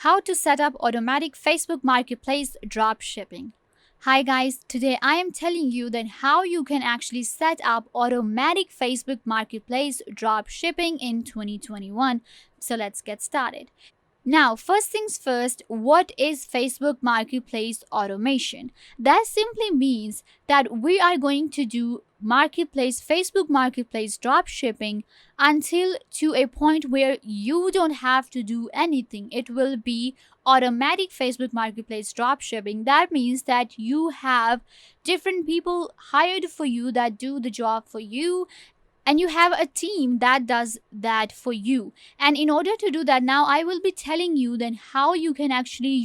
How to set up automatic Facebook Marketplace drop shipping. Hi guys, today I am telling you that how you can actually set up automatic Facebook Marketplace drop shipping in 2021. So let's get started. Now, first things first, what is Facebook Marketplace automation? That simply means that we are going to do Facebook Marketplace drop shipping until to a point where you don't have to do anything. It will be automatic Facebook Marketplace drop shipping. That means that you have different people hired for you that do the job for you, and you have a team that does that for you. And in order to do that, now I will be telling you then how you can actually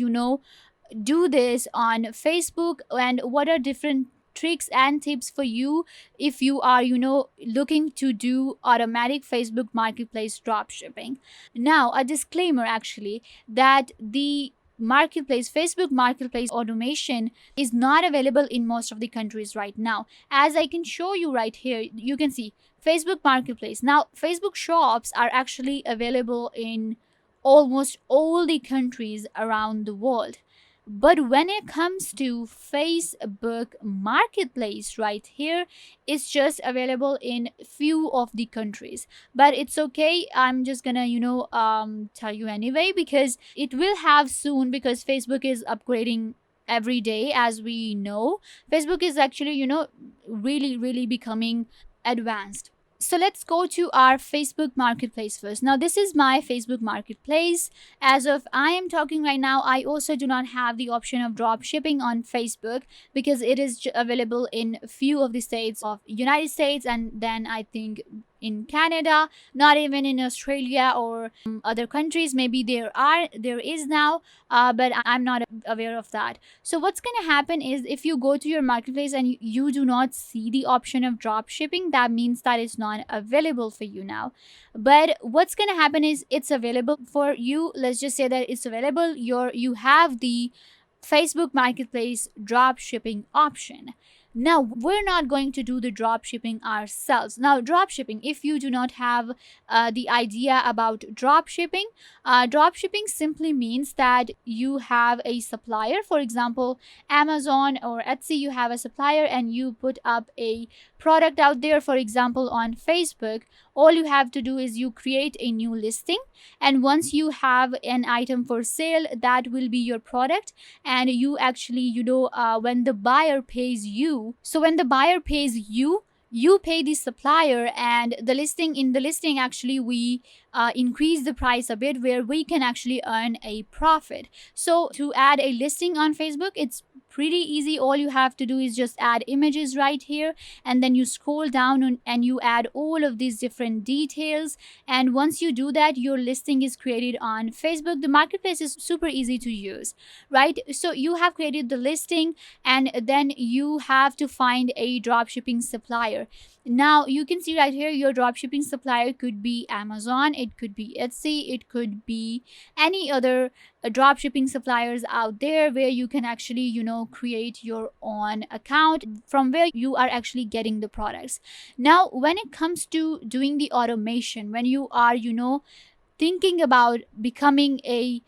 do this on Facebook, and what are different tricks and tips for you if you are looking to do automatic Facebook Marketplace drop shipping. Now, a disclaimer actually, that the Facebook Marketplace automation is not available in most of the countries right now. As I can show you right here, you can see Facebook Marketplace. Now, Facebook shops are actually available in almost all the countries around the world. But when it comes to Facebook Marketplace right here, it's just available in few of the countries. But it's okay. I'm just gonna, tell you anyway, because it will have soon, because Facebook is upgrading every day. As we know, Facebook is actually, really, really becoming advanced. So let's go to our Facebook Marketplace first. Now, this is my Facebook Marketplace. As of I am talking right now, I also do not have the option of drop shipping on Facebook, because it is available in few of the states of United States, and then I think in Canada, not even in Australia or other countries. Maybe there is now, but I'm not aware of that. So what's going to happen is, if you go to your marketplace and you do not see the option of drop shipping, that means that it's not available for you now. But what's going to happen is, it's available for you. Let's just say that it's available. You have the Facebook Marketplace drop shipping option. Now, we're not going to do the drop shipping ourselves. Now, drop shipping, if you do not have the idea about drop shipping simply means that you have a supplier. For example, Amazon or Etsy, you have a supplier and you put up a product out there, for example, on Facebook. All you have to do is you create a new listing, and once you have an item for sale, that will be your product. And you actually, when the buyer pays you, you pay the supplier, and in the listing actually we increase the price a bit, where we can actually earn a profit. So to add a listing on Facebook, it's pretty easy. All you have to do is just add images right here, and then you scroll down and you add all of these different details. And once you do that, your listing is created on Facebook. The marketplace is super easy to use, right? So you have created the listing, and then you have to find a dropshipping supplier. Now, you can see right here, your dropshipping supplier could be Amazon, it could be Etsy, it could be any other dropshipping suppliers out there, where you can actually create your own account from where you are actually getting the products. Now, when it comes to doing the automation, when you are thinking about becoming a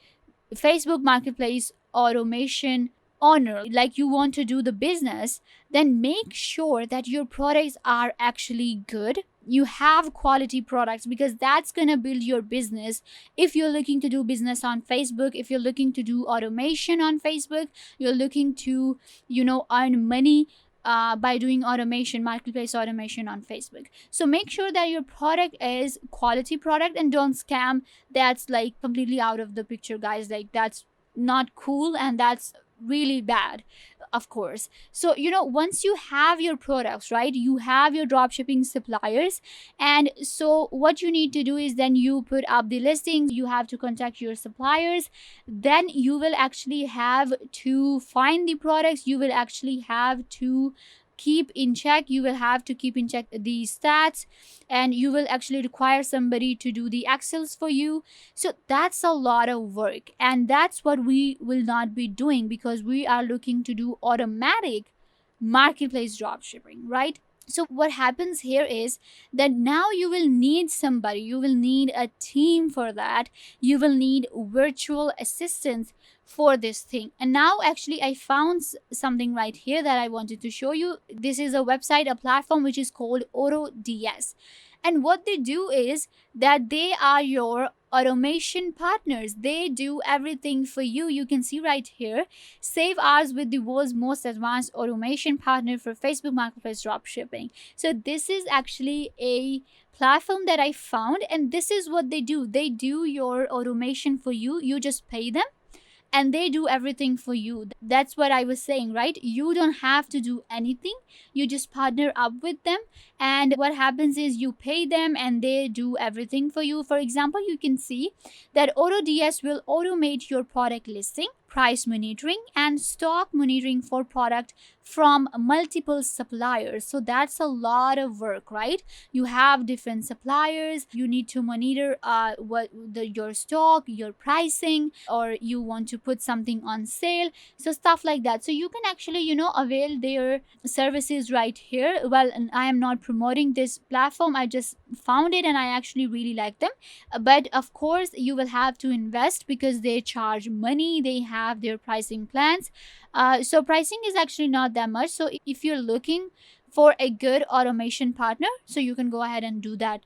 Facebook Marketplace automation owner, like you want to do the business, then make sure that your products are actually good. You have quality products, because that's going to build your business. If you're looking to do business on Facebook, if you're looking to do automation on Facebook, you're looking to earn money by doing marketplace automation on Facebook. So make sure that your product is quality product, and don't scam. That's like completely out of the picture, guys. Like, that's not cool, and that's really bad, of course. So once you have your products, right, you have your drop shipping suppliers, and so what you need to do is, then you put up the listings, you have to contact your suppliers, then you will actually have to find the products, you will actually have to keep in check the stats, and you will actually require somebody to do the excels for you. So that's a lot of work, and that's what we will not be doing, because we are looking to do automatic marketplace drop shipping, right? So what happens here is that now you will need somebody, you will need a team for that, you will need virtual assistants for this thing. And now actually I found something right here that I wanted to show you. This is a website, a platform which is called AutoDS. And what they do is that they are your automation partners. They do everything for you. You can see right here, save hours with the world's most advanced automation partner for Facebook Marketplace dropshipping. So this is actually a platform that I found, and this is what they do. They do your automation for you. You just pay them and they do everything for you. That's what I was saying, right? You don't have to do anything. You just partner up with them, and what happens is you pay them and they do everything for you. For example, you can see that AutoDS will automate your product listing, price monitoring, and stock monitoring for product from multiple suppliers. So that's a lot of work, right? You have different suppliers, you need to monitor your stock, your pricing, or you want to put something on sale, so stuff like that. So you can actually avail their services right here. Well, and I am not promoting this platform, I just found it and I actually really like them. But of course you will have to invest because they charge money, they have their pricing plans. So pricing is actually not that much. So if you're looking for a good automation partner, so you can go ahead and do that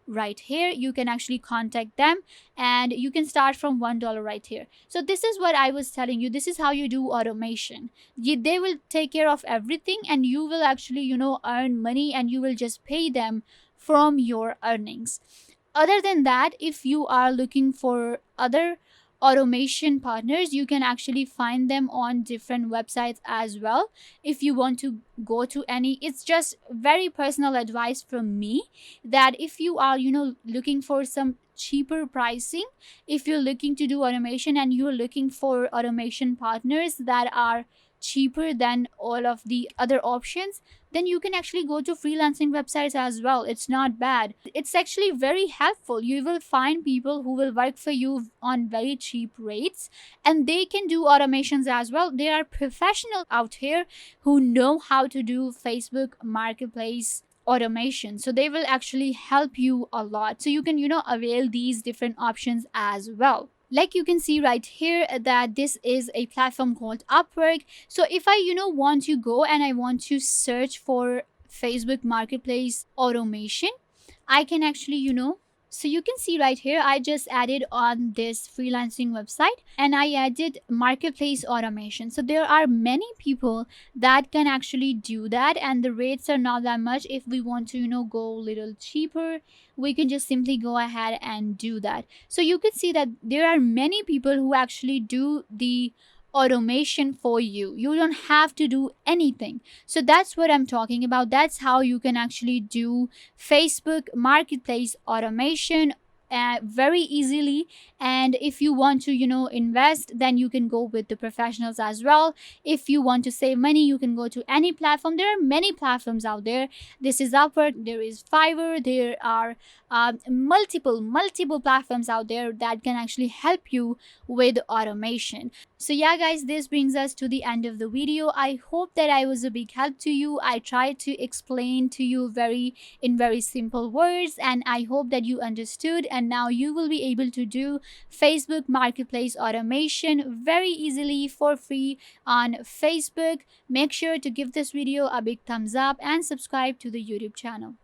right here. You can actually contact them and you can start from $1 right here. So this is what I was telling you, this is how you do automation. They will take care of everything and you will actually earn money, and you will just pay them from your earnings. Other than that, if you are looking for other automation partners, you can actually find them on different websites as well. If you want to go to any, it's just very personal advice from me, that if you are looking for some cheaper pricing, if you're looking to do automation and you're looking for automation partners that are cheaper than all of the other options, then you can actually go to freelancing websites as well. It's not bad, it's actually very helpful. You will find people who will work for you on very cheap rates, and they can do automations as well. There are professionals out here who know how to do Facebook Marketplace automation, so they will actually help you a lot. So you can avail these different options as well. Like you can see right here that this is a platform called Upwork. So if I want to go and I want to search for Facebook Marketplace automation, I can actually so you can see right here, I just added on this freelancing website and I added marketplace automation. So there are many people that can actually do that, and the rates are not that much. If we want to go a little cheaper, we can just simply go ahead and do that. So you can see that there are many people who actually do the automation for you. You don't have to do anything. So that's what I'm talking about. That's how you can actually do Facebook Marketplace automation very easily. And if you want to invest, then you can go with the professionals as well. If you want to save money, you can go to any platform. There are many platforms out there. This is Upwork, there is Fiverr, there are multiple platforms out there that can actually help you with automation. So yeah guys, this brings us to the end of the video. I hope that I was a big help to you. I tried to explain to you in very simple words, and I hope that you understood, and now you will be able to do Facebook Marketplace automation very easily for free on Facebook. Make sure to give this video a big thumbs up and subscribe to the YouTube channel.